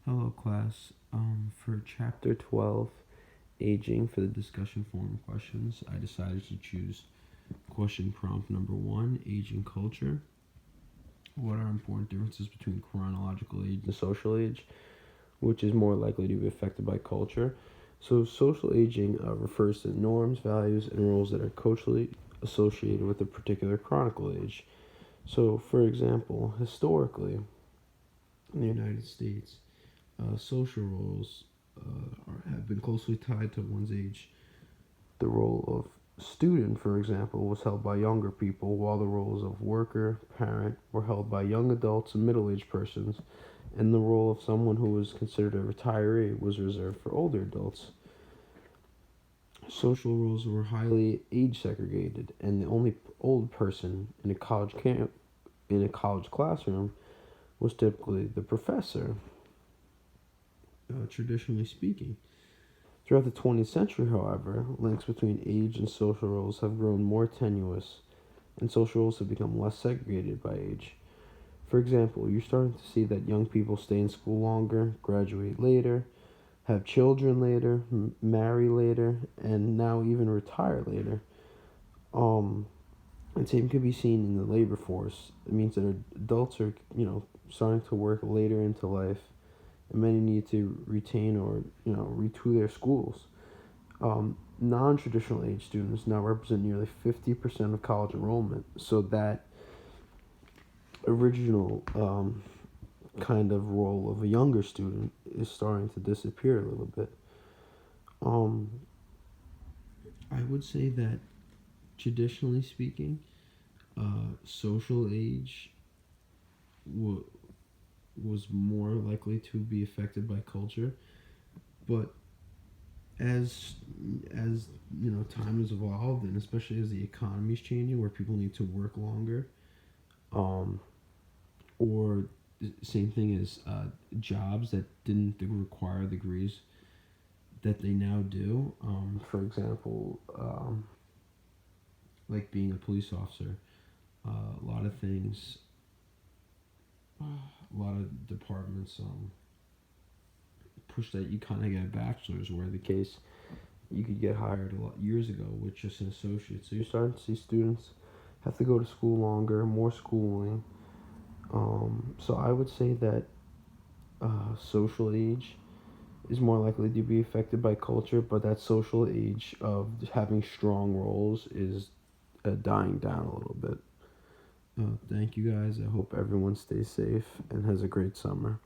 Hello, class. For Chapter 12, Aging, for the discussion forum questions, I decided to choose question prompt number 1, Aging Culture. What are important differences between chronological age and social age, which is more likely to be affected by culture? So, social aging refers to norms, values, and roles that are culturally associated with a particular chronicle age. So, for example, historically, in the United States, social roles have been closely tied to one's age. The role of student, for example, was held by younger people, while the roles of worker, parent were held by young adults and middle aged persons, and the role of someone who was considered a retiree was reserved for older adults. Social roles were highly age segregated, and the only old person in a college classroom was typically the professor, traditionally speaking. Throughout the 20th century, however, links between age and social roles have grown more tenuous, and social roles have become less segregated by age. For example, you're starting to see that young people stay in school longer, graduate later, have children later, marry later, and now even retire later. And same can be seen in the labor force. It means that adults are, starting to work later into life, and many need to retain or retool their schools. Non-traditional age students now represent nearly 50% of college enrollment, so that original kind of role of a younger student is starting to disappear a little bit. Um, I would say that traditionally speaking, social age was more likely to be affected by culture, but as time has evolved, and especially as the economy is changing, where people need to work longer, um, or same thing as jobs that didn't require the degrees that they now do. For example, like being a police officer, a lot of things, a lot of departments push that you kind of get a bachelor's, where the case you could get hired a lot years ago with just an associate. So you're starting to see students have to go to school longer, more schooling. So I would say that social age is more likely to be affected by culture, but that social age of having strong roles is dying down a little bit. Thank you guys. I hope everyone stays safe and has a great summer.